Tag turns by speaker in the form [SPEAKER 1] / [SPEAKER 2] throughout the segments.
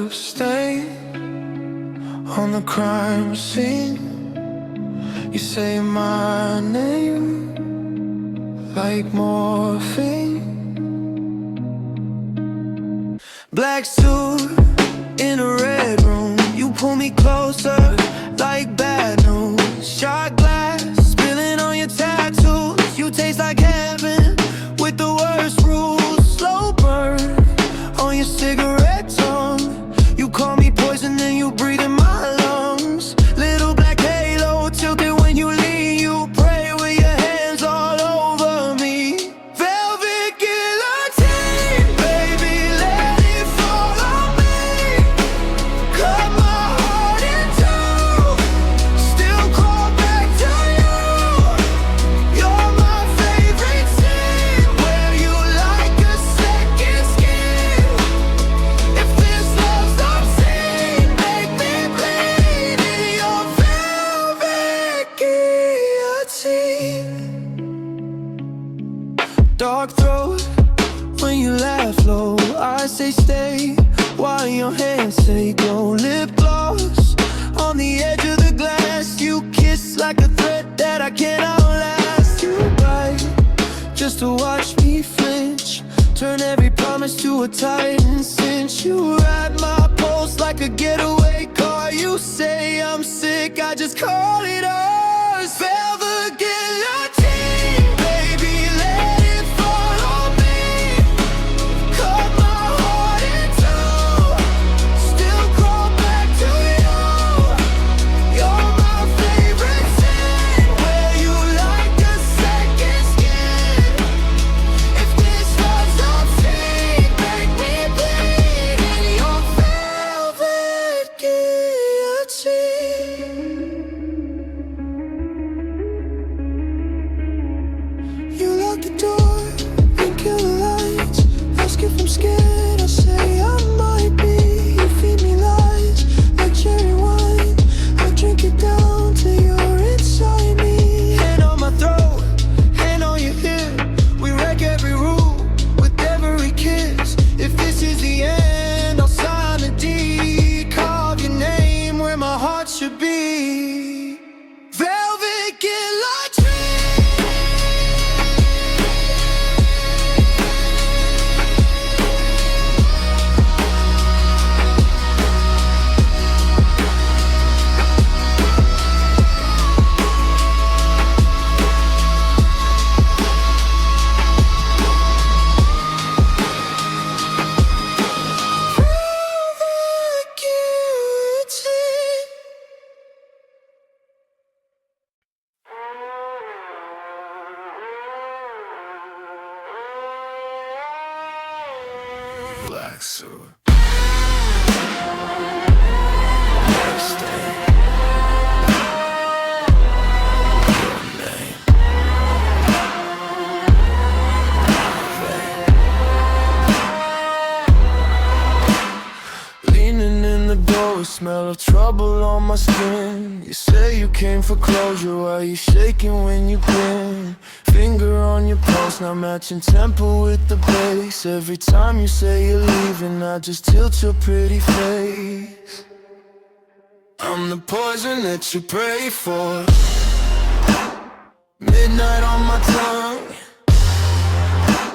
[SPEAKER 1] blood stain on the crime scene. You say my name like morphine. Black suit in a red room. You pull me closer like bad news. Shot glass spilling on your tattoos. You taste like heaven with the worst rules. Slow burn on your cigarette tongue. You call me poison, then you breathe in my lungs. Little black halo tilted when you lean. You pray with your hands all over me. Velvet guillotine, baby, let it fall on me. Cut my heart in two, still crawl back to you. You're my favorite sin, where you like a second skin. If this love's obscene, make me bleed in your velvet guillotine. Dark throat when you laugh low. I say stay while your hands say go. Lip gloss on the edge of the glass. You kiss like a threat that I can't outlast. You bite just to watch me flinch. Turn every promise to a tightened cinch. You ride my pulse like a getaway car. You say I'm sick, I just call it ours. Velvet guillotine, baby, let it fall on me. Cut my heart in two, still crawl back to you. You're my favorite sin, where you like a second skin. If this love's obscene, make me bleed in your velvet guillotine. You lock the door and kill the lights. Ask if I'm scared, I say I might be. You feed me lies like cherry wine. I drink it down till you're inside me. Hand on my throat, hand on your hip. We wreck every rule with every kiss. If this is the end, I'll sign the deed. Carve your name where my heart should be. Velvet guillotine. Black suit. Restrained. Your name. Leaning in the door, smell of trouble on my skin. You say you came for closure, why you shaking when you grin? Finger on your pulse, now matching tempo with the bass. Every time you say you're leaving, I just tilt your pretty face. I'm the poison that you pray for. Midnight on my tongue.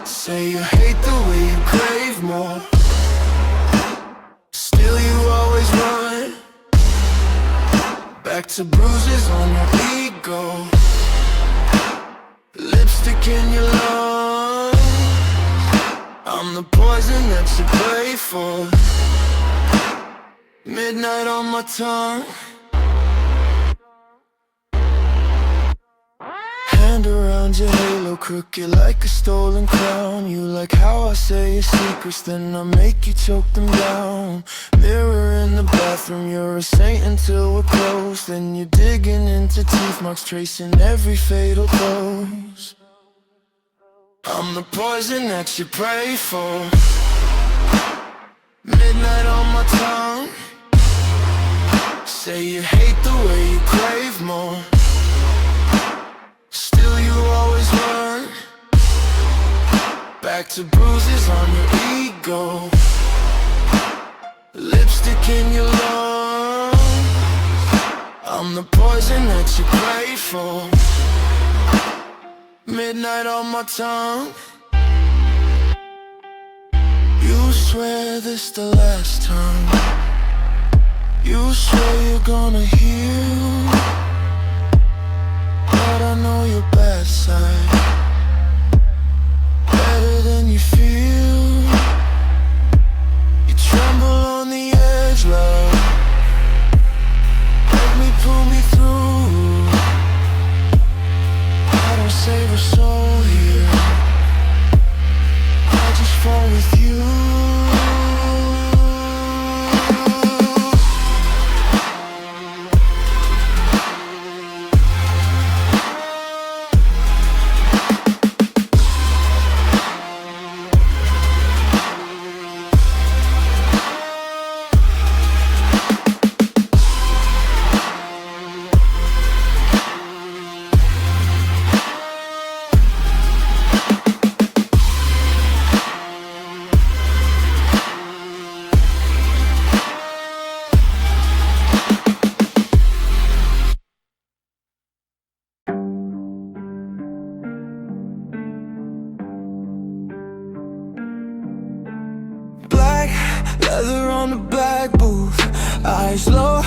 [SPEAKER 1] Say you hate the way you crave more. Still you always run back to bruises on your ego. Lipstick in your lungs. I'm the poison that you pray for. Midnight on my tongue. Hand around your halo, crooked like a stolen crown. You like how I say your secrets, then I make you choke them down. Mirror in the bathroom, you're a saint until we're close. Then you're digging into teeth marks, tracing every fatal dose. I'm the poison that you pray for. Midnight on my tongue. Say you hate the way you crave more. Still you always run back to bruises on your ego. Lipstick in your lungs, I'm the poison that you pray for. Midnight on my tongue. You swear this the last time. You swear you're gonna heal, but I know your bad side better than you feel. You tremble on the edge, love. Let me pull me through. I don't save a soul here, I just fall with you. Leather on the back booth, eyes low,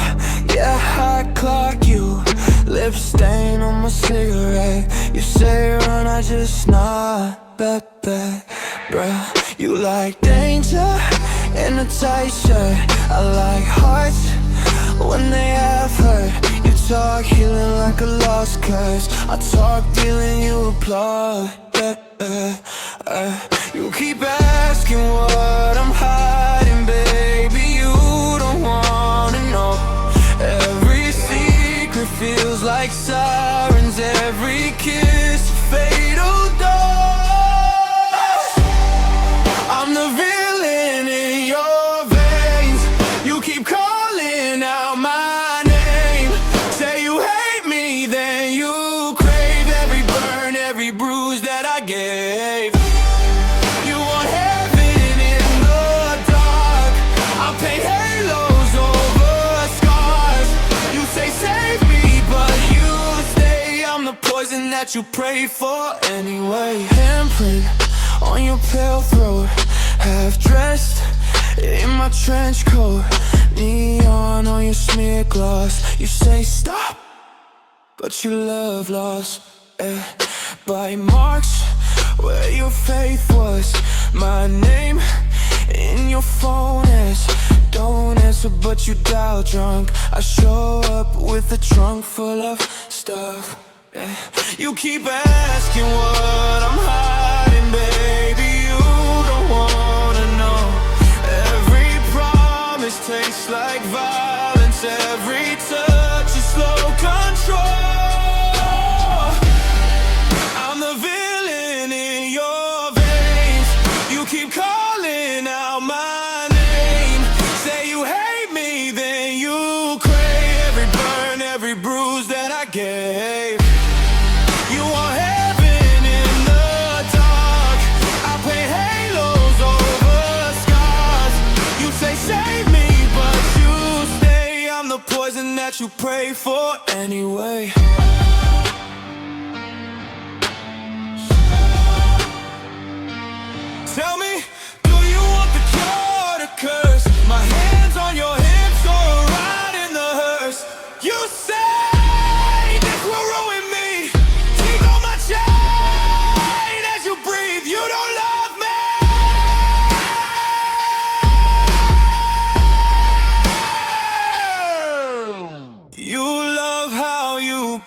[SPEAKER 1] yeah, I clock you. Lip stain on my cigarette. You say run, I just nod. Back, bruh. You like danger in a tight shirt. I like hearts when they have hurt. You talk healing like a lost cause. I talk dealing, you applaud. You keep asking what I'm hiding, baby. You don't wanna know. Every secret feels like sirens. Every kiss a fatal dose. I'm the villain in your veins. You keep calling out my name. Say you hate me, then you crave every burn, every bruise that I gave. You want heaven in the dark. I paint halos over scars. You say save me, but you stay. I'm the poison that you pray for anyway. Handprint on your pale throat, half dressed in my trench coat. Neon on your smear gloss. You say stop, but your love lost. By marks where your faith was. My name in your phone is don't answer, but you dial drunk. I show up with a trunk full of stuff. You keep asking what I'm hiding, baby. You don't wanna know. Every promise tastes like violence. Every touch is slow control. I'm the villain in your veins. You keep calling out my name. Say you hate me, then you crave every burn, every bruise that I gave. You want heaven in the dark. I paint halos over scars. You say save me, but you stay. I'm the poison that you pray for anyway. Tell me, do you want the cure to curse? My hands on your hips or a ride in the hearse. You say this will ruin me. Teeth on my chain as you breathe. You don't love me. You love how you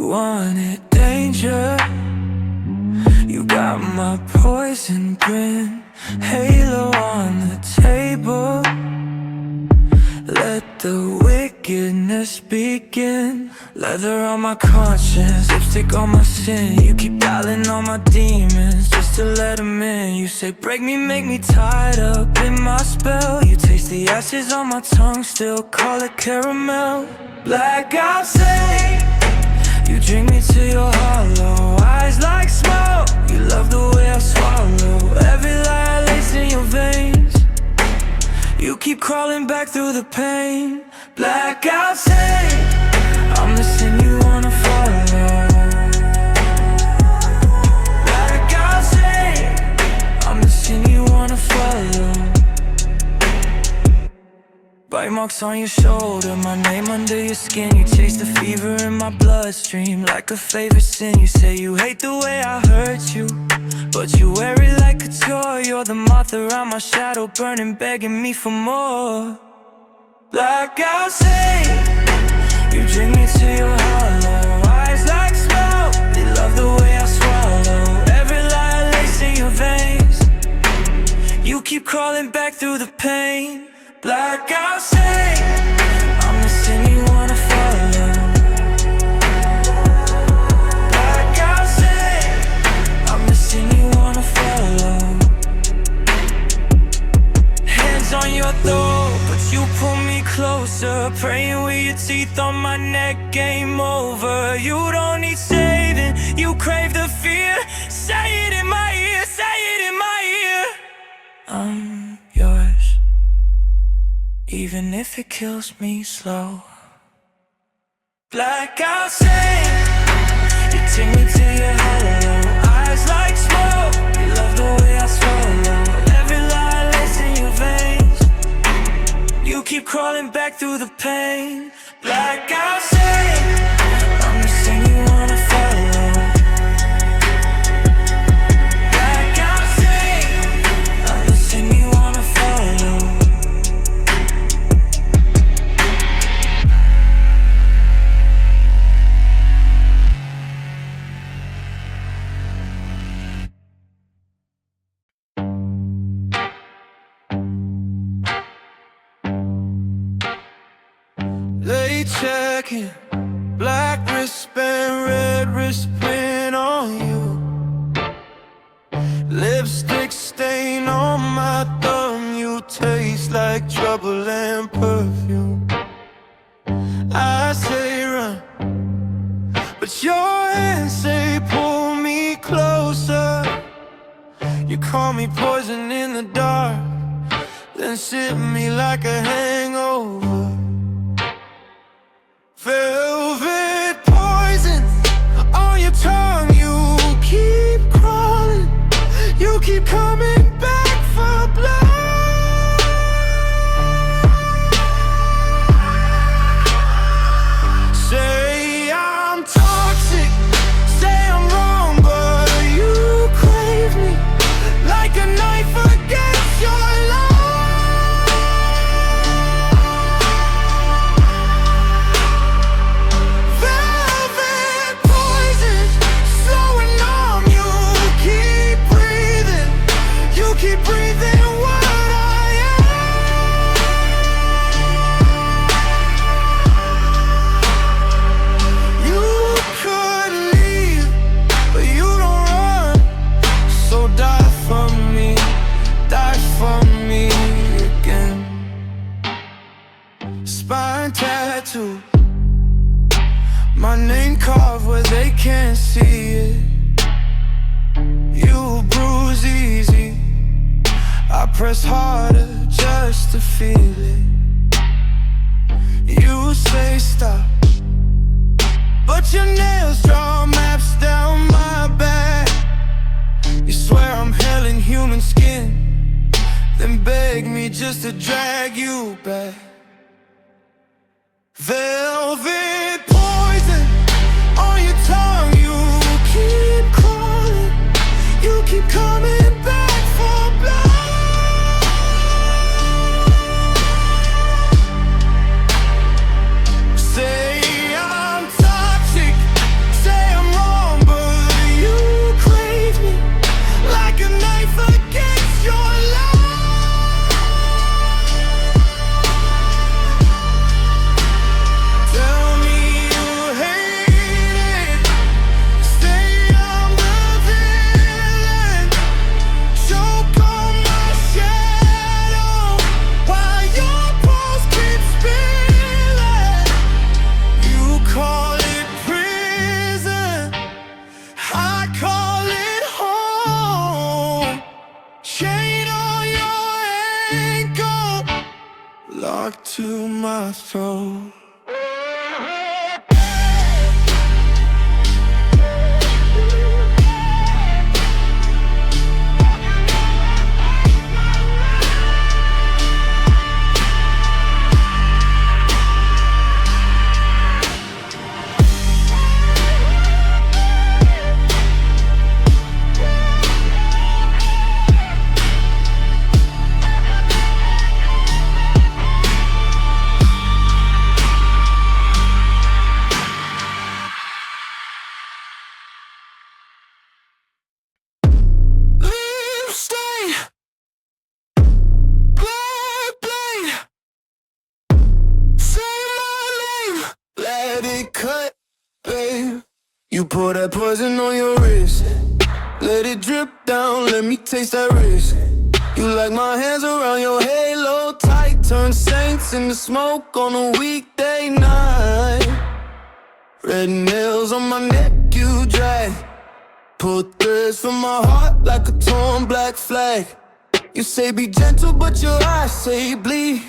[SPEAKER 1] wanted danger. You got my poison grin, halo on the table. Let the wickedness begin. Leather on my conscience, lipstick on my sin. You keep dialing on my demons just to let them in. You say break me, make me tied up in my spell. You taste the ashes on my tongue, still call it caramel. Blackout say, you drink me to your hollow, eyes like smoke. You love the way I swallow every lie I lace in your veins. You keep crawling back through the pain. Blackout say, I'm the sin you wanna follow. Blackout say, I'm the sin you wanna follow. Bite marks on your shoulder, my name under your skin. You chase the fever in my bloodstream like a favorite sin. You say you hate the way I hurt you, but you wear it like a toy. You're the moth around my shadow, burning, begging me for more. Blackout say, you drink me to your hollow, eyes like smoke. They love the way I swallow every lie I lace in your veins. You keep crawling back through the pain. Blackout say, I'm the sin you wanna follow. Blackout say, I'm the sin you wanna follow. Hands on your throat, but you pull me closer. Praying with your teeth on my neck, game over. You don't need saving, you crave the fear. Say it in my ear, say it in my ear. I'm yours, even if it kills me slow. Blackout say, you take me to your hollow, eyes like smoke. You love the way I swallow every lie lace in your veins. You keep crawling back through the pain. Blackout say, I'm the sin you wanna follow. Blackout say, I'm the sin you wanna follow. They checking, black wristband, red wristband on you. Lipstick stain on my thumb. You taste like trouble and perfume. I say run, but your hands say pull me closer. You call me poison in the dark, then sip me like a hangover. Velvet poison on your tongue. You keep crawling, you keep coming back for blood. Say I'm toxic, say I'm wrong, but you crave me like a knife against your life. Keep breathing what I am. You could leave, but you don't run. So die for me again. Spine tattoo, my name carved where they can't see it. You bruise easy, I press harder just to feel it. You say stop, but your nails draw maps down my back. You swear I'm hell in human skin, then beg me just to drag you back. Velvet poison on your tongue. You keep crawling, you keep coming back for blood. Say I'm toxic, heart to my throat. Cut, babe. You pour that poison on your wrist. Let it drip down, let me taste that risk. You like my hands around your halo tight. Turn saints into smoke on a weekday night. Red nails on my neck, you drag. Pull threads from my heart like a torn black flag. You say be gentle, but your eyes say bleed.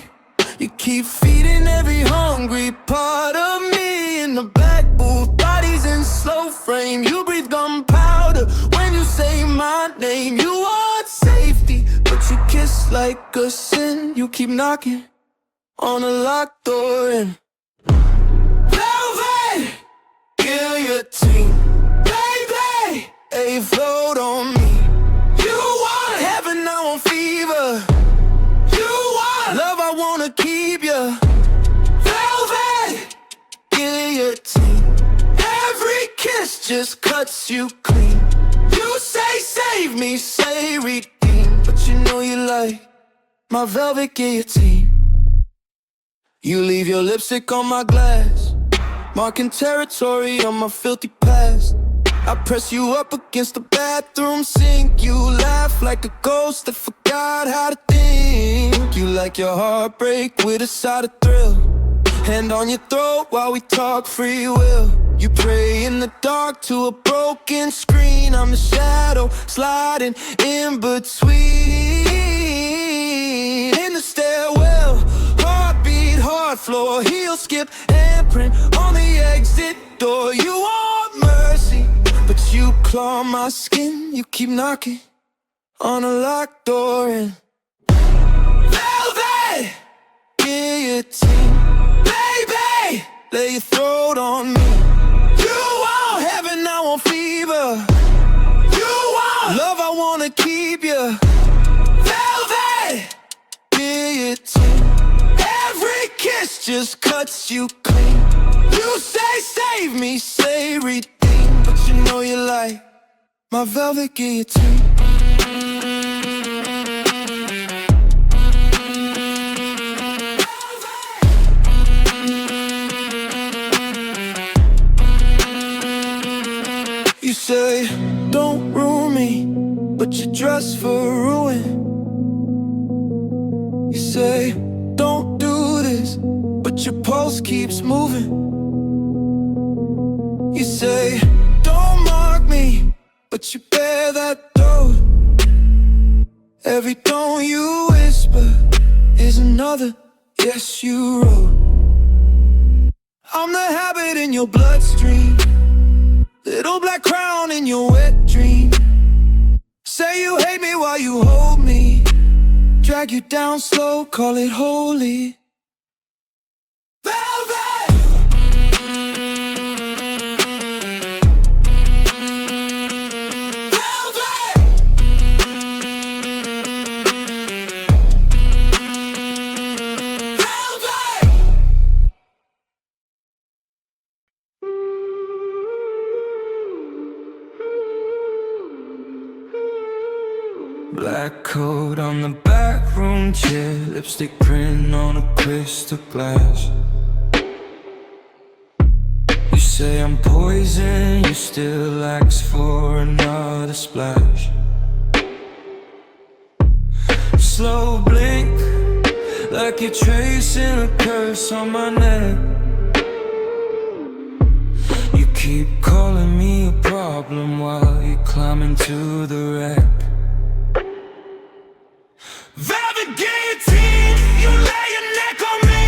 [SPEAKER 1] You keep feeding every hungry part of me. In the back booth, bodies in slow frame. You breathe gunpowder when you say my name. You want safety, but you kiss like a sin. You keep knocking on a locked door and velvet, guillotine, baby, a float on me. You want heaven, I want fever. Love, I wanna keep you. Velvet, guillotine. Every kiss just cuts you clean. You say save me, say redeem, but you know you like my velvet guillotine. You leave your lipstick on my glass, marking territory on my filthy past. I press you up against the bathroom sink. You laugh like a ghost that forgot how to think. You like your heartbreak with a side of thrill. Hand on your throat while we talk free will. You pray in the dark to a broken screen. I'm the shadow sliding in between. In the stairwell, heartbeat, hard floor, heel skip, handprint on the exit door. You want mercy, but you claw my skin. You keep knocking on a locked door and velvet, guillotine, baby, lay your throat on me. You want heaven, I want fever. You want love, I wanna keep you. Velvet, guillotine. Every kiss just cuts you clean. You say save me, say redeem, but you know you like my velvet guillotine. You say don't ruin me, but you dress for ruin. You say don't do this, but your pulse keeps moving. You say don't mark me, but you bear that though. Every tone you whisper is another yes you wrote. I'm the habit in your bloodstream, little black crown in your wet dream. Say you hate me while you hold me, drag you down slow, call it holy. Black coat on the back room chair, lipstick print on a crystal glass. You say I'm poison, you still ask for another splash. Slow blink, like you're tracing a curse on my neck. You keep calling me a problem while you climb into the wreck. Velvet guillotine, you lay your neck on me.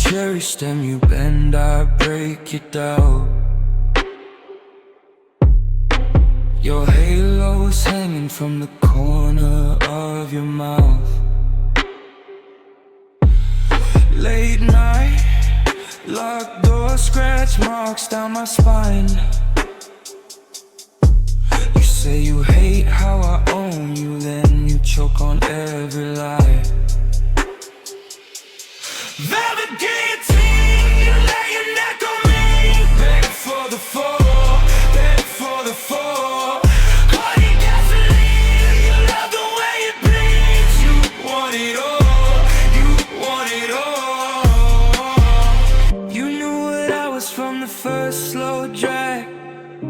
[SPEAKER 1] cherry stem you bend, I break it down. Your halo's hanging from the corner of your mouth. Late night, locked door, scratch marks down my spine. You say you hate how I own you, then you choke on every lie. Velvet guillotine, you lay your neck on me. Beg for the fall, beg for the fall. Honey gasoline, you love the way it bleeds. You want it all, you want it all. You knew what I was from the first slow drag.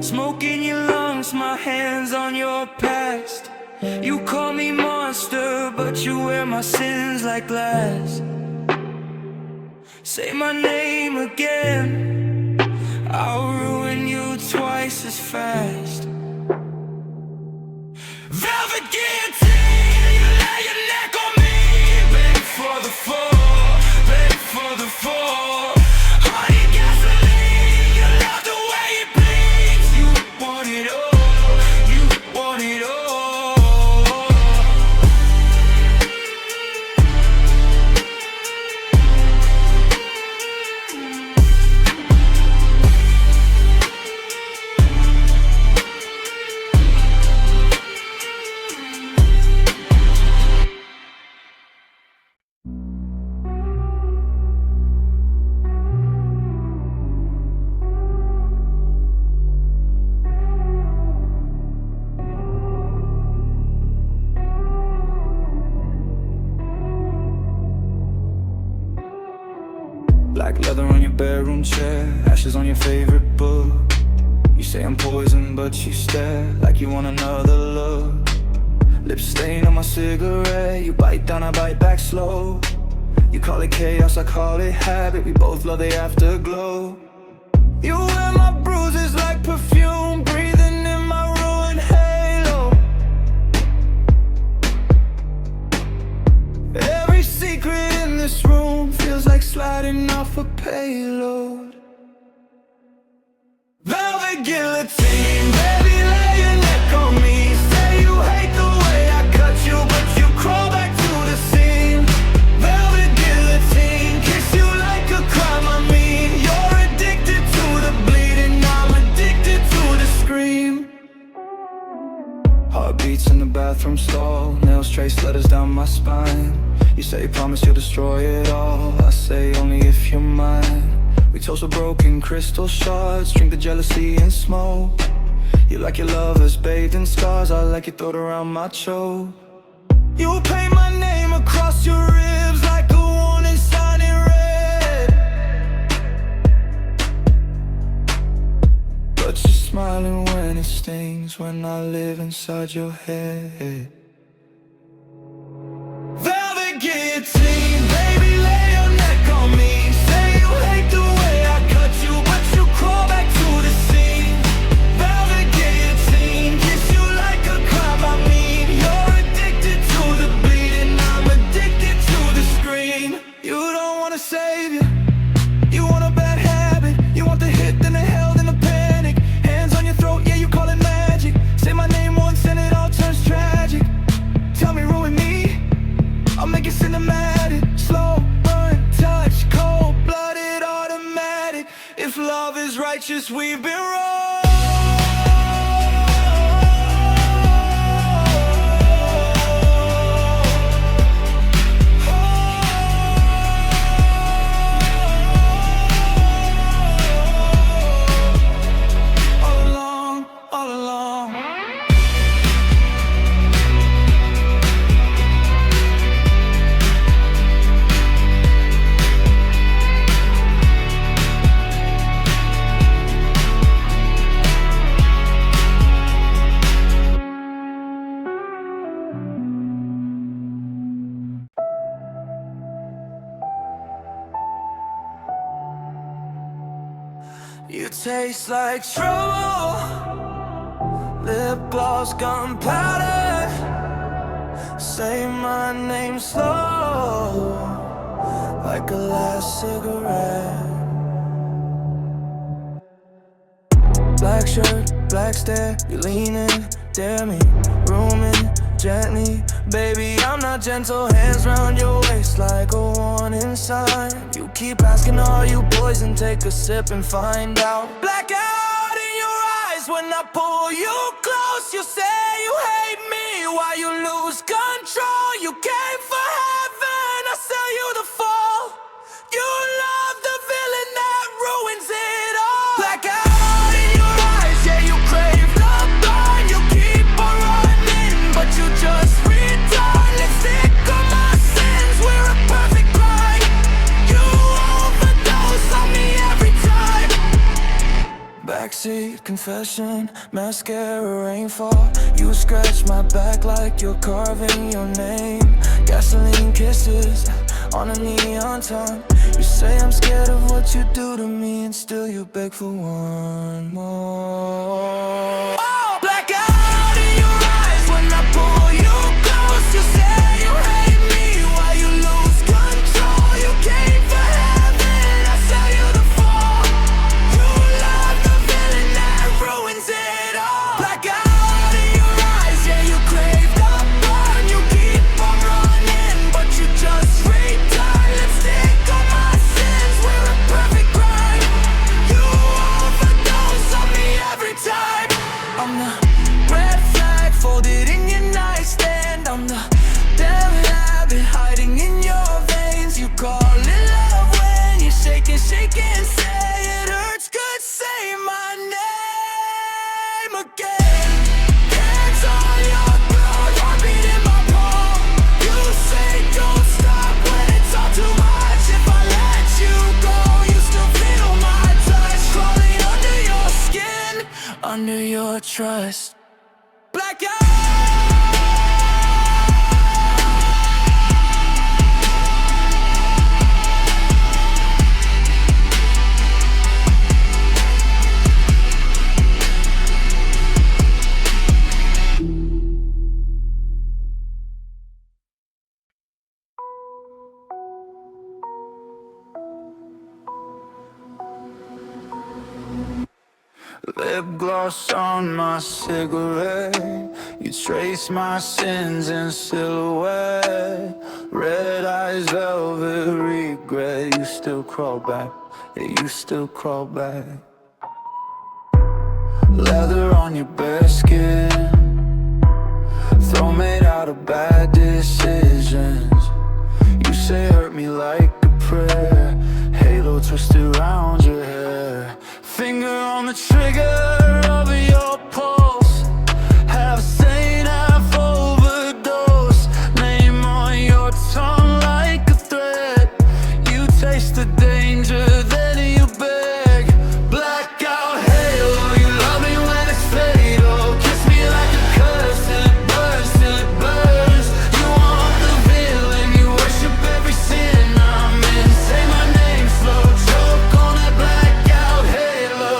[SPEAKER 1] Smoke in your lungs, my hands on your past. You call me monster, but you wear my sins like glass. Say my name again, I'll ruin you twice as fast. Velvet guillotine, you lay your neck on me. Beg for the fall, beg for the fall. Honey gasoline, you love the way it bleeds. You want it all, you want it all. Black leather on your bedroom chair, ashes on your favorite book. You say I'm poison, but you stare like you want another look. Lips stain on my cigarette, you bite down, I bite back slow. You call it chaos, I call it habit, we both love the afterglow. You wear my bruises like perfume, breathing in my ruined halo. Every secret in this room feels like sliding off a payload. Velvet guillotine, baby, lay your neck on me. Say you hate the way I cut you, but you crawl back to the scene. Velvet guillotine, kiss you like a crime, I mean. You're addicted to the bleeding, I'm addicted to the scream. Heartbeats in the bathroom stall, nails trace letters down my spine. You say you promise you'll destroy it all, I say only if you're mine. We toast with broken crystal shards, drink the jealousy and smoke. You like your lovers bathed in scars, I like you throw it around my choke. You paint my name across your ribs like a warning sign in red. But you're smiling when it stings, when I live inside your head. Velvet guillotine, baby, lay your neck on me. Say you hate the way I cut you, but you crawl back to the scene. Velvet guillotine, kiss you like a crime, I mean. You're addicted to the bleeding, I'm addicted to the scream. You don't wanna save you, you want a bad habit. You want the hit, then the hell, then the panic. Hands on your throat, yeah, you call it magic. Say my name once and it all turns tragic. Tell me, ruin me, I'll make it cinematic. Slow burn, touch, cold-blooded, automatic. If love is righteous, we've been wrong. All along, all along. You taste like trouble, lip gloss, gunpowder. Say my name slow, like a last cigarette. Black shirt, black stare, you leaning, dare me, rooming gently. Baby, I'm not gentle, hands round your waist like a warning sign. You keep asking, are you poison? Take a sip and find out. Blackout in your eyes when I pull you close. You say you hate me while you lose control. You came for heaven, I sell you the fall. You love the villain that ruins it all. Blackout in your eyes, yeah, you crave the burn. You keep on running, but you just return. Lipstick on my sins, we're a perfect crime. You overdose on me every time. Backseat confession, mascara rainfall. You scratch my back like you're carving your name. Gasoline kisses on a neon time. You say I'm scared of what you do to me, and still you beg for one more. Oh, blackout in your eyes when I pull you close. You say you hate me while you lose control. You came for heaven, I sell you the fall. You love the villain that ruins it all. Blackout in your eyes, yeah, you crave the burn. You keep on running, but you just return. Lipstick on my sins, we're a perfect crime. You overdose on me every time. I'm the red flag folded in your nightstand. I'm the damn habit hiding in your veins. You call it love when you're shaking, shaking. Say it hurts good, say my name again. Hands on your throat, heartbeat in my palm. You say don't stop when it's all too much. If I let you go, you still feel my touch. Crawling under your skin, under your trust. Blackout. Lip gloss on my cigarette. You trace my sins in silhouette. Red eyes, velvet regret. You still crawl back, yeah, you still crawl back. Leather on your bare skin. Throw made out of bad decisions. You say hurt me like a prayer. Halo twisted around your hair. Finger on the trigger of your pulse. Half sane, half overdose. Name on your tongue like a threat. You taste the danger, then you beg. Blackout halo, you love me when it's fatal. Kiss me like a curse till it burns, till it burns. You want the villain, you worship every sin I'm in. Say my name slow, choke on that blackout halo.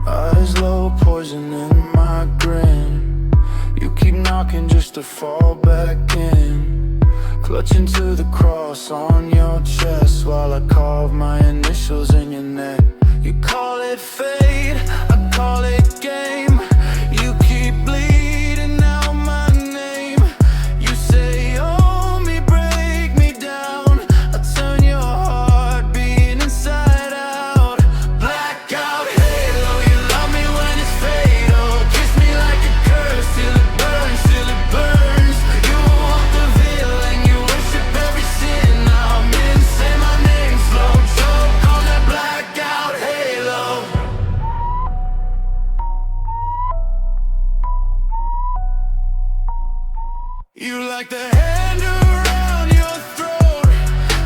[SPEAKER 1] Eyes low, poison in my grin. You keep knocking just to fall back in. Clutching to the cross on your chest while I carve my initials in your neck. You call it fate, I call it game. You keep bleeding out my name. You say owe me, break me down. I turn your heart beating inside out. Blackout halo, you love me when it's fatal. Kiss me like a curse till it burns, till it burns. You want the villain, you worship every sin I'm in. Say my name slow, choke on that blackout halo. You like the hand around your throat,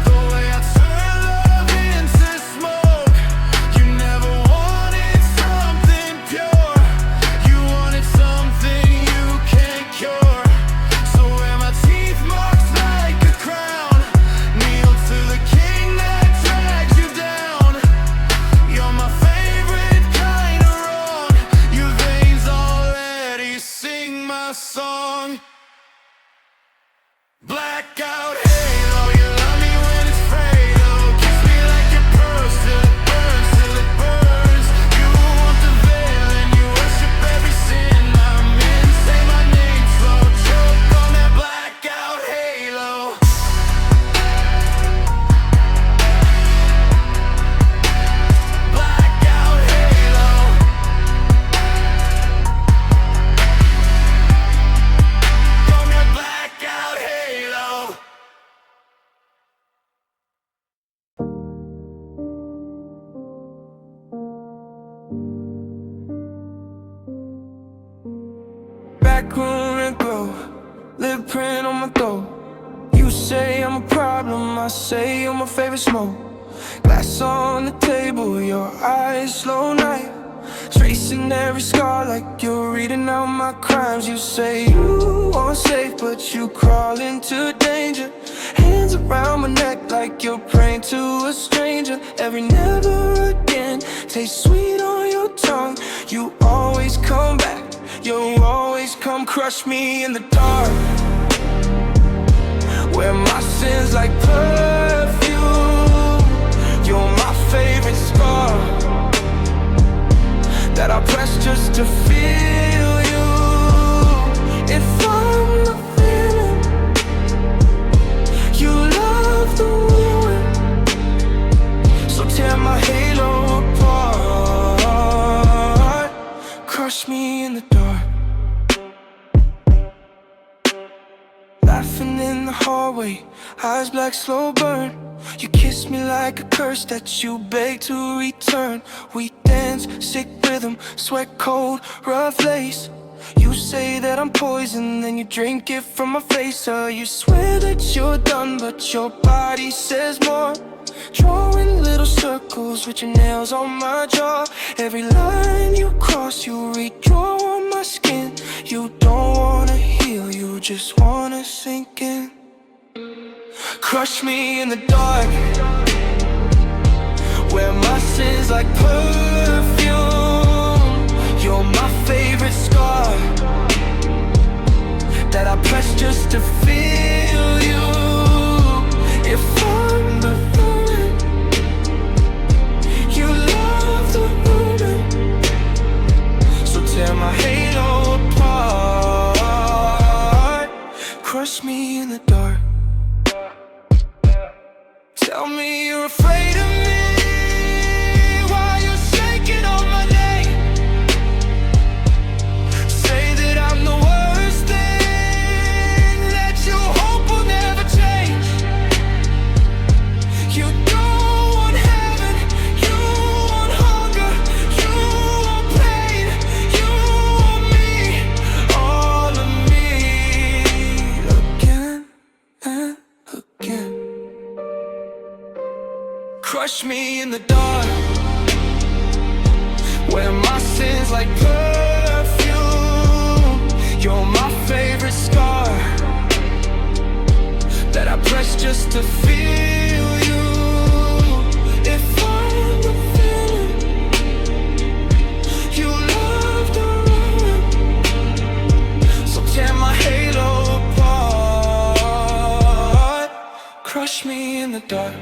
[SPEAKER 1] the way I turn love into smoke. You never wanted something pure, you wanted something you can't cure. So wear my teeth marks like a crown, kneel to the king that dragged you down. You're my favorite kind of wrong. Your veins already sing my song. Blackout halo, you love me when it's fatal. Kiss me like your pearls till it burns, till it burns. You want the veil and you worship every sin I'm in. Say my name slow, choke on that blackout halo. Blackout halo. On that blackout halo. Back room and glow, lip print on my throat. You say I'm a problem, I say you're my favorite smoke. Glass on the table, your eyes slow night, tracing every scar like you're reading out my crimes. You say you aren't safe, but you crawl into danger. Hands around my neck like you're praying to a stranger. Every never again tastes sweet on your tongue. You always come back, you always come crush me in the dark, where my sins like perfume. You're my favorite scar that I press just to feel you. If I'm the feeling, you love the ruin, so tear my halo apart, crush me in the dark. Laughing in the hallway, eyes black, slow burn. You kiss me like a curse that you beg to return. We dance, sick rhythm, sweat cold, rough lace. You say that I'm poison, then you drink it from my face. You swear that you're done, but your body says more. Drawing little circles with your nails on my jaw. Every line you cross, you redraw on my skin. You don't wanna heal, you just wanna sink in. Crush me in the dark, where my sins like perfume. You're my favorite scar that I press just to feel you. If I'm the villain, you love the ruin, so tear my halo apart, crush me in the dark. Tell me you're afraid of me while you're shaking on my name. Say that I'm the worst thing, that you hope will never change. You don't want heaven, you want hunger, you want pain, you want me, all of me, again and again. Crush me in the dark, where my sins like perfume. You're my favorite scar that I press just to feel you. If I'm the villain, you love the ruin, so tear my halo apart, crush me in the dark.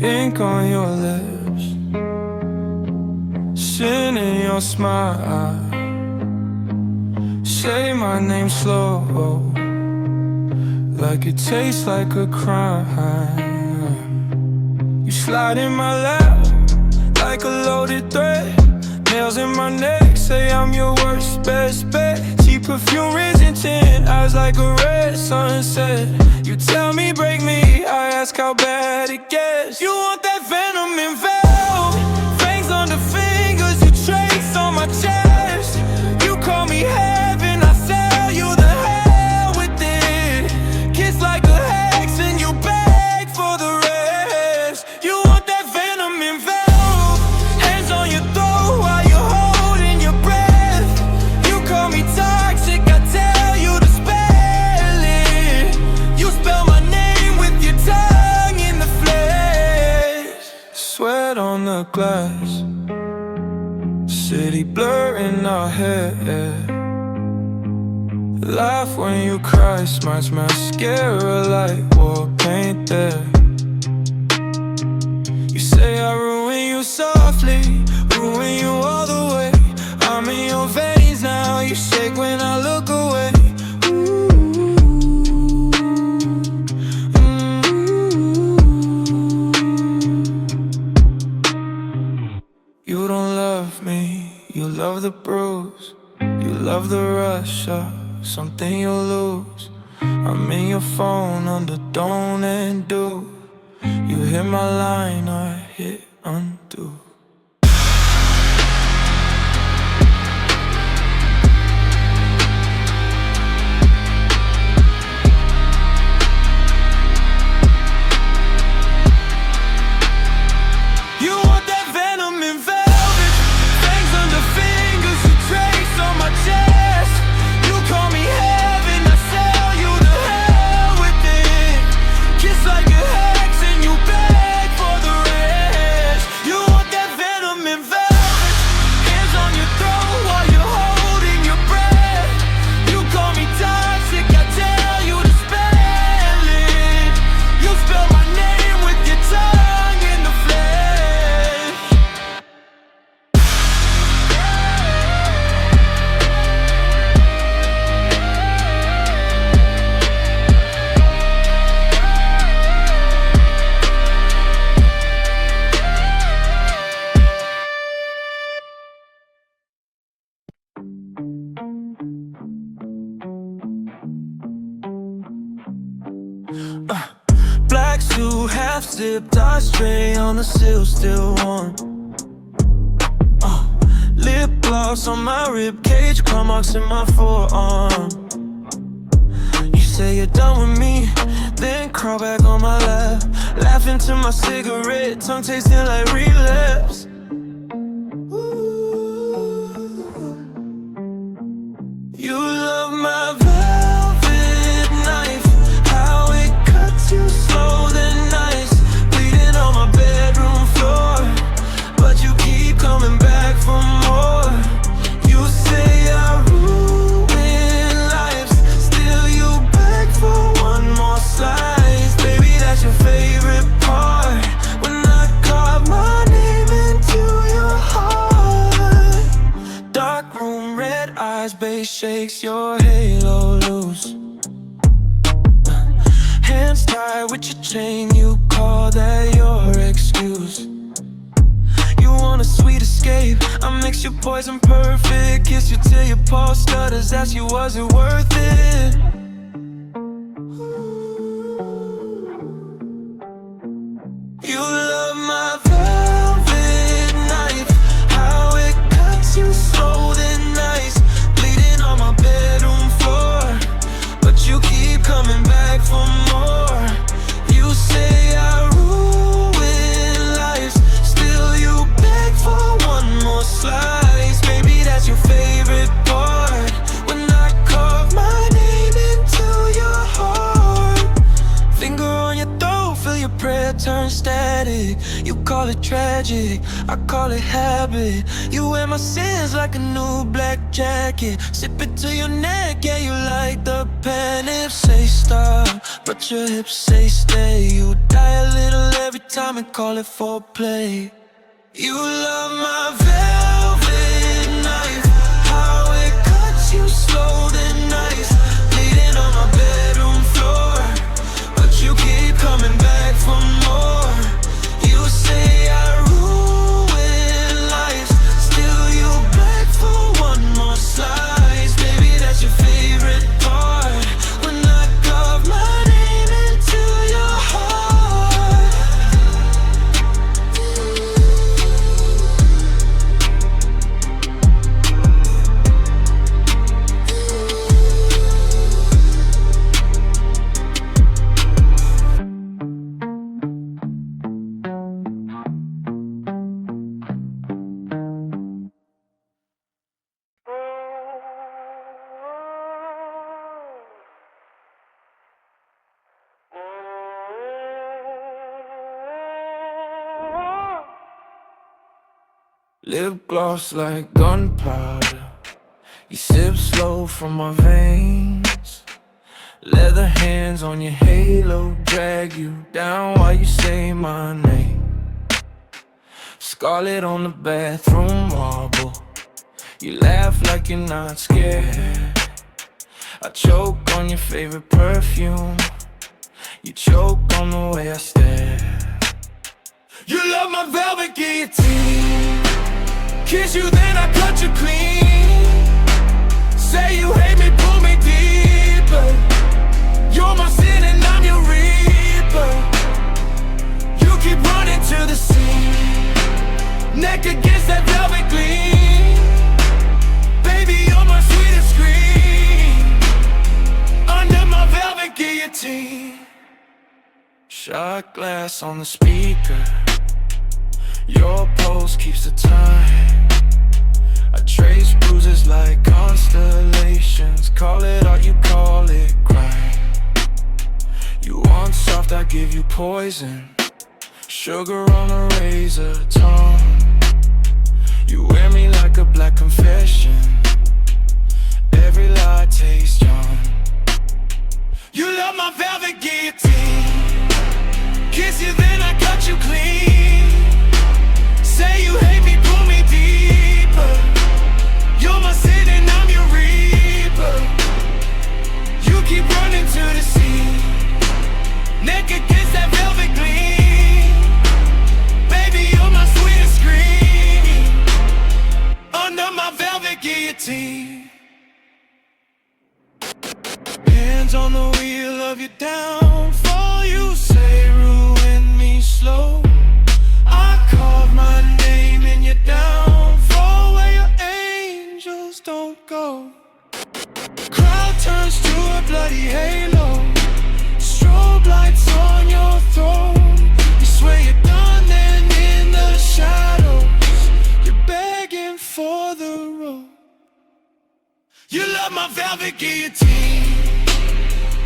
[SPEAKER 1] Ink on your lips, sin in your smile. Say my name slow, like it tastes like a crime. You slide in my lap like a loaded threat. Nails in my neck, say I'm your worst best bet. Cheap perfume raising 10, eyes like a red sunset. You tell me break me, I ask how bad it gets. You want that venom enveloped, fangs on the fingers you trace on my chest. You call me heaven, I sell you the hell with it. Kiss like a hex and you beg for the rest. You want that venom enveloped, hands on your throat while you're holding your breath. You call me toxic, I tell you to spare. glass, city blurring our head. Laugh when you cry, smudge mascara like war paint there. You say I ruin you softly, ruin you all the way. I'm in your veins now, you shake when I look away. You don't love me, you love the bruise, you love the rush of something you'll lose. I'm in your phone under don't and do. You hit my line, I hit undo. You want that venom in velvet, fangs under fingers, you trace on my chest. You call me heaven, I sell you to hell with it. Kiss like a hex and you beg for the rest. You want that venom in velvet, hands on your throat while you're holding your breath. You call me toxic, I tell you to spell it. You spell my name with your tongue in the flesh. Black suit, half zipped, ashtray on the sill, still warm. Lip gloss on my rib cage, claw marks in my forearm. You say you're done with me, then crawl back on my lap, laughing to my cigarette, tongue tasting like relapse. You love my velvet knife, how it cuts you slow then nice, bleeding on my bedroom floor, but you keep coming back for more. You say I ruin lives, still you beg for one more slice. Baby, that's your favorite part, when I carve my name into your heart. Dark room, red eyes, bass shakes, your halo loose. Hands tied with your chain, you call that your excuse. You want a sweet escape, I mix your poison perfect, kiss you till your pulse stutters, ask you was it worth it. You love my velvet knife, how it cuts you slow then nice, bleeding on my bedroom floor, but you keep coming back for more. You say I ruin lives, still you beg for one more slice. Baby, that's your favorite part, when I carve my name into your heart. Finger on your throat, feel your prayer turn static. You call it tragic, I call it habit. You wear my sins like a new black jacket, sip it to your neck, yeah, you like the pen. If say stop, but your hips say stay, you die a little every time and call it foreplay. You love my velvet knife, how it cuts you slow then nice, bleeding on my bedroom floor, but you keep coming back for more. You say I ruin lives, still you beg for one more slice. Baby, that's your favorite part, when I carve my name into your heart. Lip gloss like gunpowder. You sip slow from my veins. Leather hands on your halo, drag you down while you say my name. Scarlet on the bathroom marble. You laugh like you're not scared. I choke on your favorite perfume. You choke on the way I stare. You love my velvet guillotine. Kiss you, then I cut you clean. Say you hate me, pull me deeper. You're my sin and I'm your reaper. You keep running to the sea. Neck against that velvet gleam. Baby, you're my sweetest scream. Under my velvet guillotine. Shot glass on the speaker. Your pulse keeps the time. I trace bruises like constellations. Call it art, you call it crime. You want soft, I give you poison. Sugar on a razor tongue. You wear me like a black confession. Every lie tastes young. You love my velvet guillotine. Kiss you, then I cut you clean. Say you hate me, pull me deeper. You're my sin and I'm your reaper. You keep running to the sea. Neck against that velvet gleam. Baby, you're my sweetest scream. Under my velvet guillotine. Hands on the wheel of your downfall. You say ruin me slow. I carve my name in your downfall, where your angels don't go. Crowd turns to a bloody halo. Strobe lights on your throne. You swear you're done, then in the shadows you're begging for the road. You love my velvet guillotine.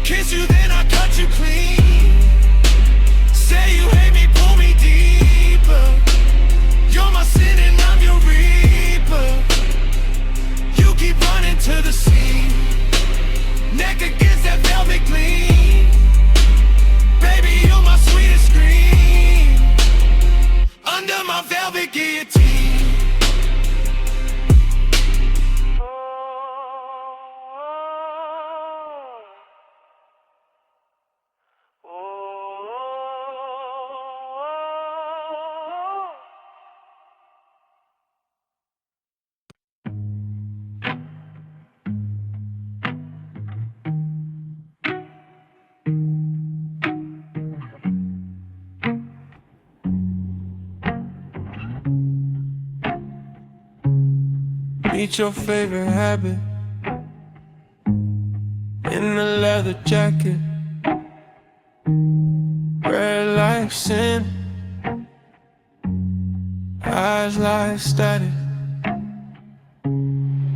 [SPEAKER 1] Kiss you, then I cut you clean. Say you hate me, pull me deeper. You're my sin and I'm your reaper. You keep running to the sea. Neck against that velvet gleam. Baby, you're my sweetest scream. Under my velvet guillotine. Meet your favorite habit in a leather jacket. Red like sin, eyes like static.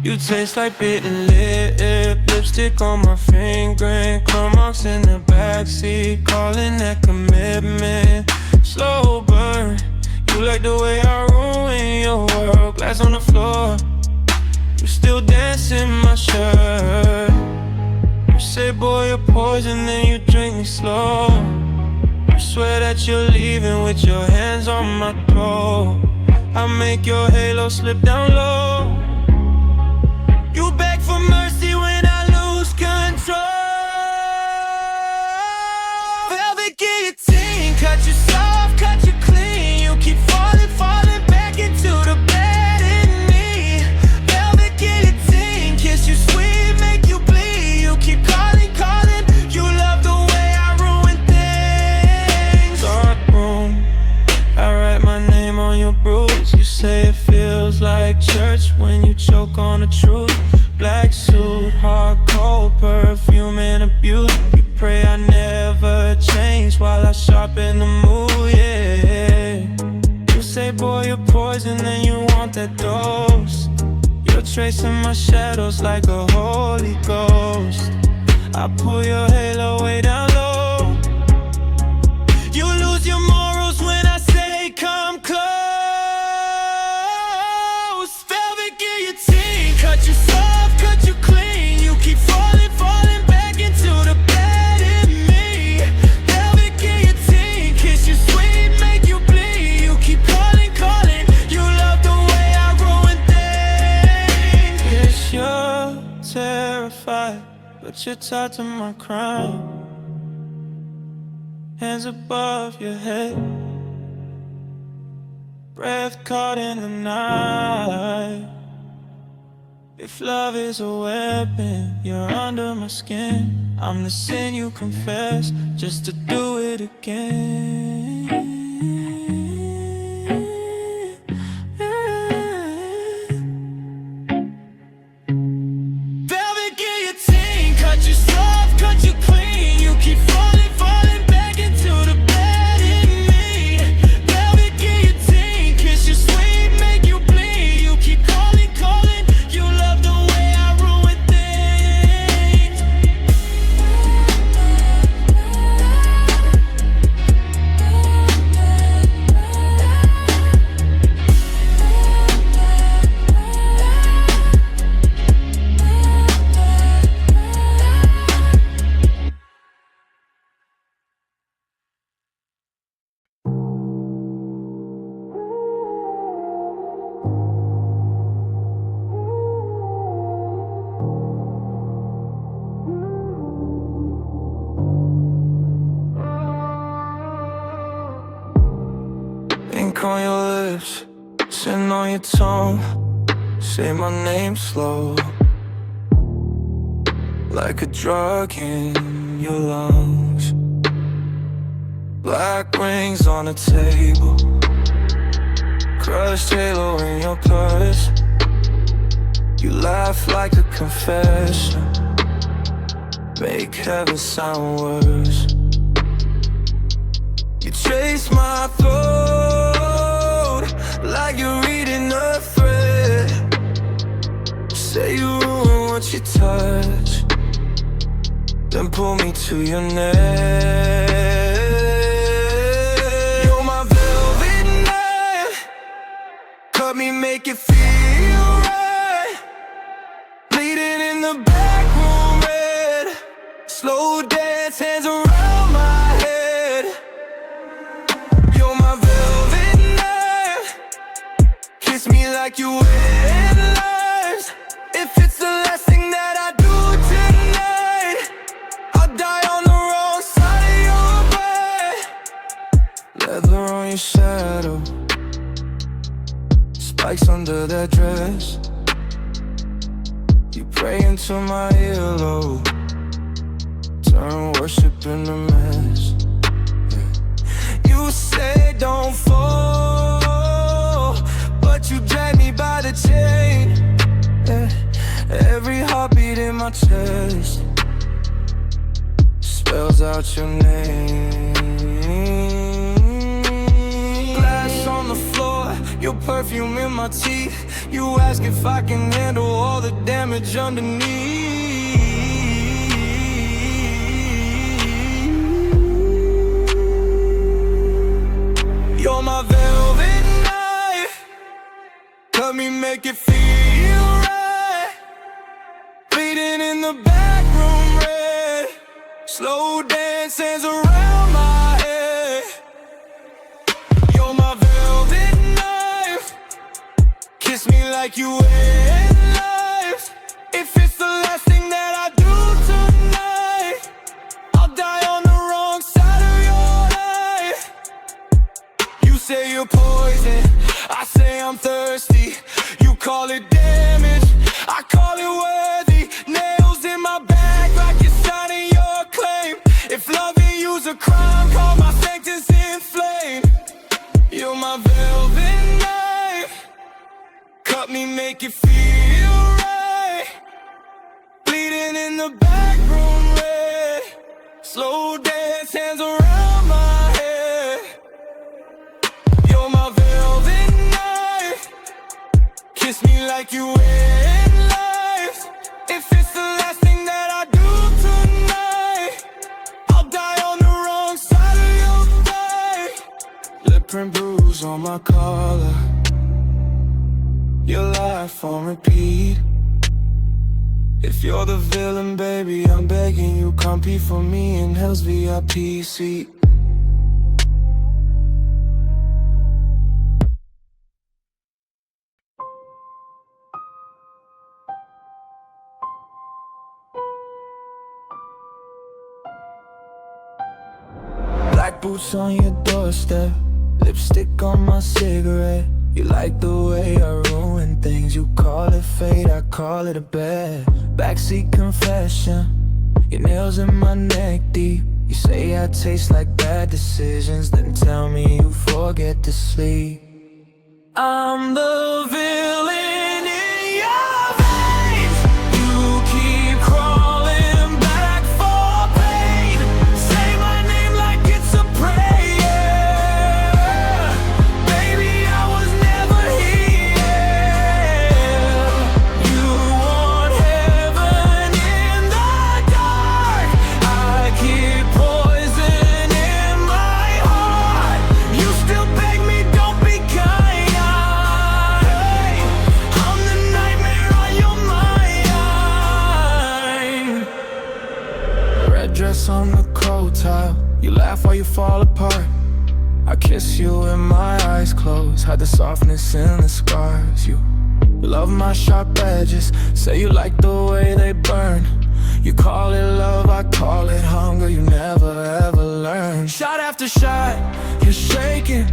[SPEAKER 1] You taste like bitten lip, lipstick on my finger, and claw marks in the backseat, calling that commitment. Slow burn, you like the way I ruin your world. Glass on the floor, you still dance in my shirt. You say, boy, you're poison, then you drink me slow. You swear that you're leaving with your hands on my throat. I make your halo slip down low. You beg for mercy when I lose control. Velvet guillotine, cut you soft, cut you clean. You keep falling, falling back into the bed in me. Velvet guillotine, kiss you sweet, make you bleed. You keep calling, calling. You love the way I ruin things. Dark room, I write my name on your bruise. You say it feels like church when you choke on the truth. Black suit, hard cold, perfume and abuse. You pray I never change while I sharpen the mood, yeah. You say, boy, you're poison, then you want that dose. You're tracing my shadows like a holy ghost. I pull your halo way down low. You lose your morals when I say come close. terrified, but you're tied to my crown. Hands above your head, breath caught in the night. If love is a weapon, you're under my skin. I'm the sin you confess, just to do it again. Ink on your lips, sin on your tongue. Say my name slow, like a drug in your lungs. Black rings on the table, crushed halo in your purse. You laugh like a confession, make heaven sound worse. You trace my throat like you're reading a thread. Say you ruin what you touch, then pull me to your neck. You're my velvet knife, cut me, make it feel right. Bleeding in the back room red, slow dance, hands around my head. You're my velvet knife, kiss me like you end lives. If it's the last thing that I do tonight, I'll die on the wrong side of your bed. Leather on your shadow, spikes under that dress. You pray into my earlobe, turn worship into mess. You say don't fall, but you drag me by the chain. Every heartbeat in my chest spells out your name. Glass on the floor, your perfume in my teeth. You ask if I can handle all the damage underneath. You're my velvet knife, cut me, make it feel right. Bleeding in the back room red, slow dance, hands around my head. You're my velvet knife, kiss me like you end lives. If it's the last thing that I do tonight, I'll die on the wrong side of your life. You say you're poison, I say I'm thirsty. You call it damage, I call it worthy. Nails in my back like you're signing your claim. If loving you's a crime, call my sentence inflamed. You're my velvet knife, cut me, make it feel right. Bleeding in the back room red, slow dance, hands around my head. You're my velvet knife, kiss me like you end lives. If it's the last thing that I do tonight, I'll die on the wrong side of your life. Lip print bruise on my collar, your life on repeat. If you're the villain, baby, I'm begging you, compete for me in hell's VIP seat. boots on your doorstep, lipstick on my cigarette. You like the way I ruin things. You call it fate, I call it a bet. Backseat confession, your nails in my neck deep. You say I taste like bad decisions, then tell me you forget to sleep. I'm the villain in your veins. You keep crawling back for pain. Say my name like it's a prayer. Baby, I was never here. You want heaven in the dark. I keep poison in my heart. You still beg me, don't be kind. I'm the nightmare on your mind. Red dress on the coat tile. You laugh while you fall apart. I kiss you and my eyes closed. Hide the softness in the scars. You love my sharp edges. Say you like the way they burn. You call it love, I call it hunger. You never ever learn. Shot after shot, you're shaking.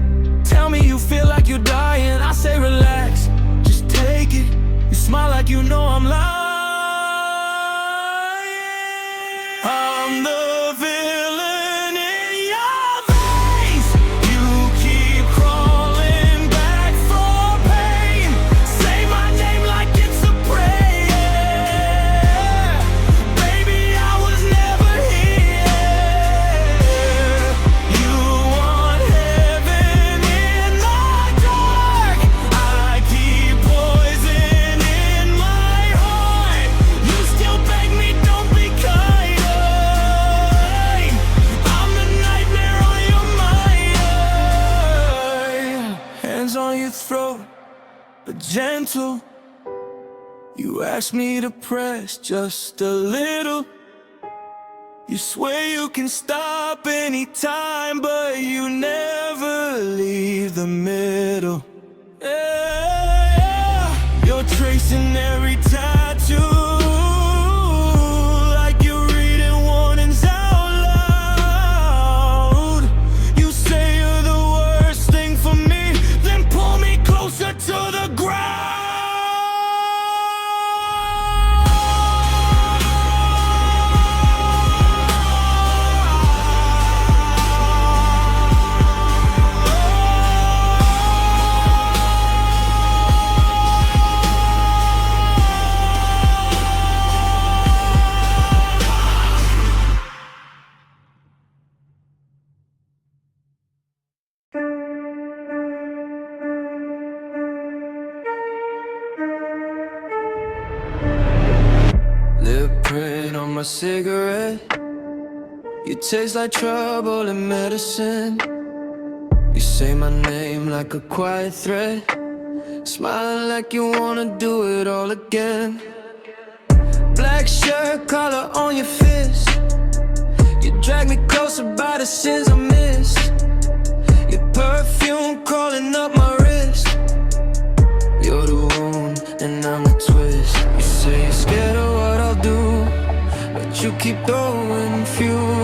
[SPEAKER 1] Tell me you feel like you're dying. I say relax, just take it. You smile like you know I'm lying. I'm the villain in your veins. You keep crawling back for pain. Say my name like it's a prayer. Baby, I was never here. You want heaven in the dark. I keep poison in my heart. You still beg me, don't be kind. I'm the nightmare on your mind. Hands on your throat, but gentle. You ask me to press just a little. You swear you can stop anytime, but you never leave the middle. Yeah, you're tracing every tattoo, like you're reading warnings out loud. You say you're the worst thing for me, then pull me closer to the ground. Lip print on my cigarette. You taste like trouble and medicine. You say my name like a quiet threat. Smiling like you wanna do it all again. Black shirt, collar on your fist. You drag me closer by the sins I missed. Your perfume crawling up my wrist. You're the wound and I'm the twist. You say you're scared of what I'll do, but you keep throwing fuel.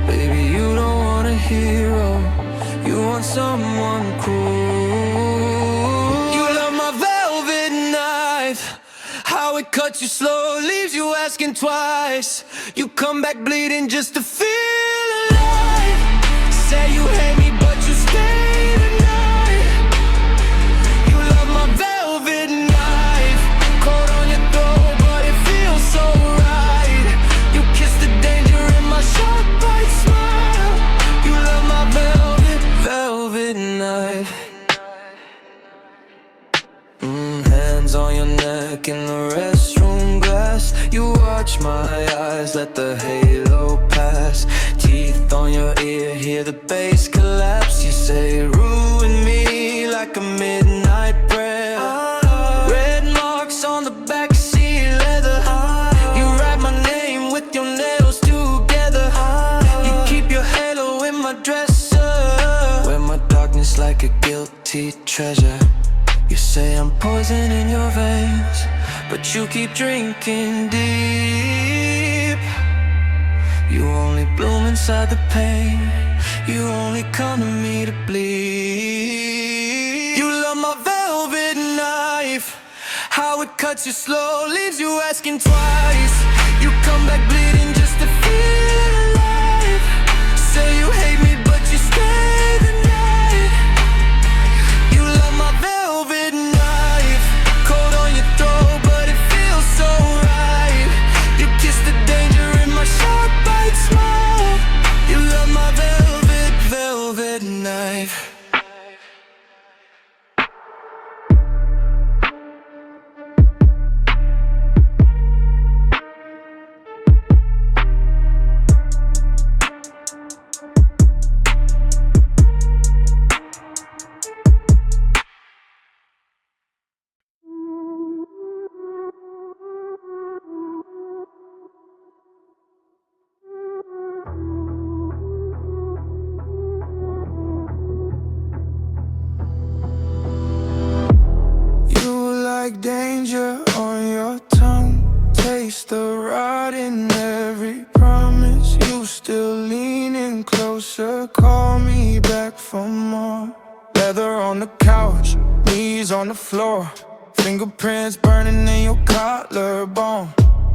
[SPEAKER 1] Baby, you don't want a hero, you want someone cool. You love my velvet knife, how it cuts you slow, leaves you asking twice. You come back bleeding just to feel alive. Say you hate me, but you stay tonight. You love my velvet knife, cold on your throat, but it feels so right. You kiss the danger in my sharp, bright smile. You love my velvet knife. Hands on your neck in the restroom glass. You watch my eyes, let the halo pass. Teeth on your ear, hear the bass collapse. You say ruin me like a midnight prayer. Red marks on the backseat leather. You write my name with your nails together. You keep your halo in my dresser. Wear my darkness like a guilty treasure. You say I'm poison in your veins, but you keep drinking deep. You only bloom inside the pain. You only come to me to bleed. You love my velvet knife, how it cuts you slow, leaves you asking twice. You come back bleeding just to feel alive. Say you hate me but you stay the night. You love my velvet knife, cold on your throat but it feels so right. You kiss the danger in my sharp bite smile. You love my velvet, velvet knife. Like danger on your tongue, taste the rot in every promise. You still leaning closer, call me back for more. Leather on the couch, knees on the floor, fingerprints burning in your collarbone.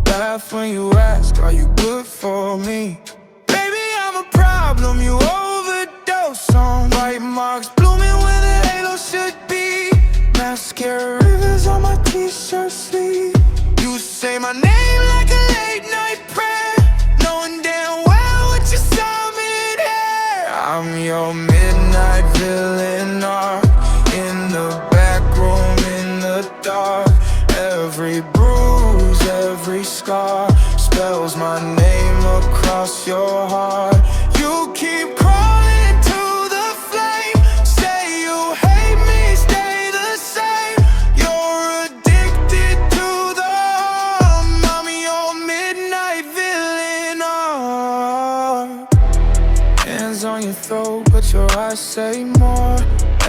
[SPEAKER 1] Laugh when you ask, are you good for me? Baby, I'm a problem you overdose on. White marks blooming where the halo should be. Mascara rivers on my t-shirt sleeve. You say my name like a late night prayer, knowing damn well what you saw me there. I'm your midnight villain arc, in the back room in the dark. Every bruise, every scar spells my name across your heart. You keep crawling to the flame, say you hate me, stay the same. You're addicted to the harm. I'm your midnight villain arc. Hands on your throat, but your eyes say more.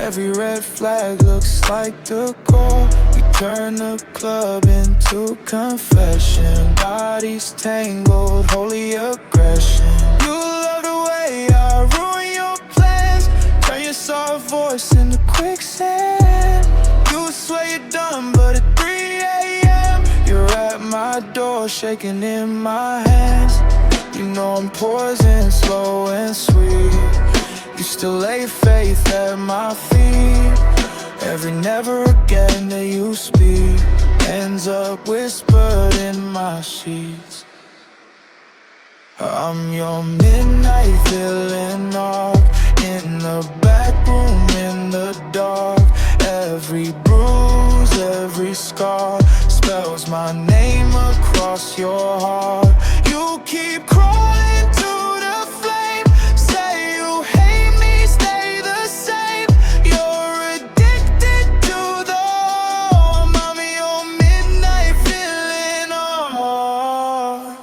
[SPEAKER 1] Every red flag looks like decor. We turn the club into confession. Bodies tangled, holy aggression. You love the way I ruin your plans, turn your soft voice into quicksand. You swear you're done, but at 3 a.m. you're at my door, shaking in my hands. You know I'm poison, slow and sweet. You still lay faith at my feet. Every never again that you speak ends up whispered in my sheets. I'm your midnight villain arc, in the back room in the dark. Every bruise, every scar spells my name across your heart. You keep crawling to the flame, say you hate me, stay the same. You're addicted to the harm. I'm your midnight villain arc.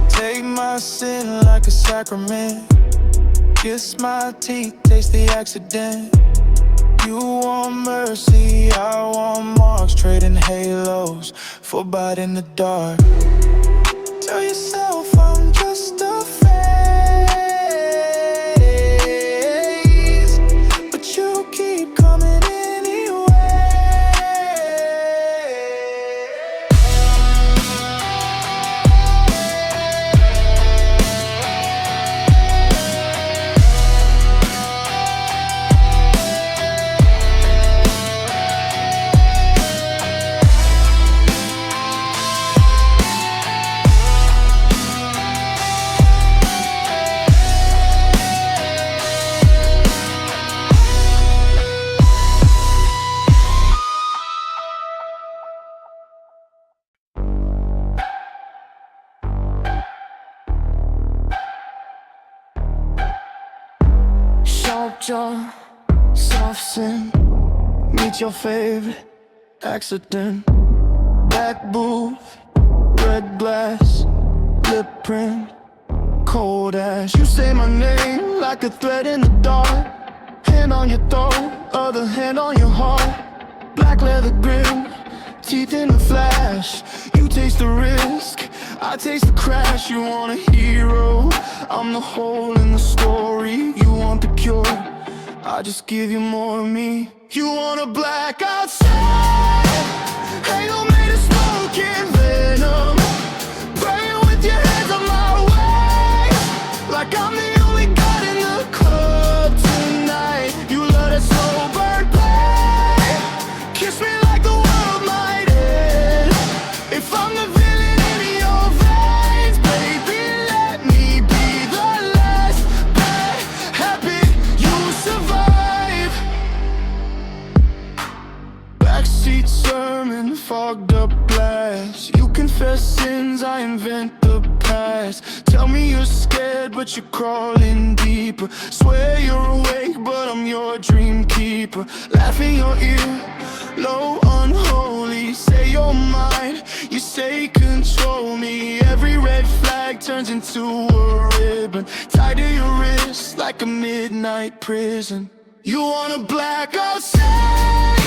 [SPEAKER 1] Take my sin like a sacrament, kiss my teeth, taste the accident. You want mercy, I want marks, trading halos for bite in the dark. Tell yourself I'm just a phase, but you keep coming anyway. Sharp jaw, soft sin, meet your favorite accident. Back booth, red glass, lip print, cold ash. You say my name like a threat in the dark. Hand on your throat, other hand on your heart. Black leather grip, teeth in the flash. You taste the risk, I I taste the crash, you want a hero. I'm the hole in the story, you want the cure. I just give you more of me. You want a black outside, halo made of smoke and venom. Praying with your hands on my waist, like I'm the only god in the club tonight. You love that slow burn play, kiss me like the world might end. If I'm the villain in your veins, baby, let me be the last bad habit you survive. Backseat sermon, fogged up glass. You confess sins, I invent the past. Tell me you're scared, but you're crawling deeper. Swear you're awake, but I'm your dream keeper. Laugh in your ear, low, unholy. Say you're mine, you say control me. Every red flag turns into a ribbon, tied to your wrist like a midnight prison. You want a black outside,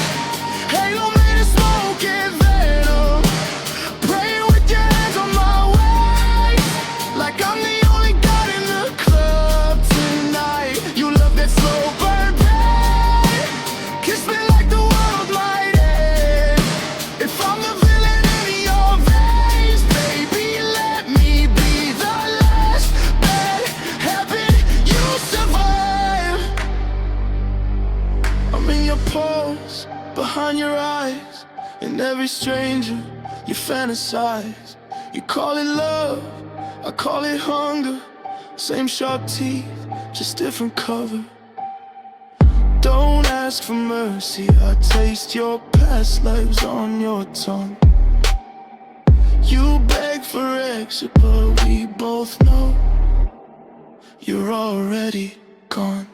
[SPEAKER 1] halo made of smoke and venom. Praying with your hands on my waist, like I'm the only god in the club tonight. You love that slow burn pain, kiss me like the world might end. If I'm the villain in your veins, baby, let me be the last bad habit you survive. I'm in your pulse, behind your eyes, and every stranger you fantasize. You call it love, I call it hunger. Same sharp teeth, just different cover. Don't ask for mercy, I taste your past lives on your tongue. You beg for exit, but we both know you're already gone.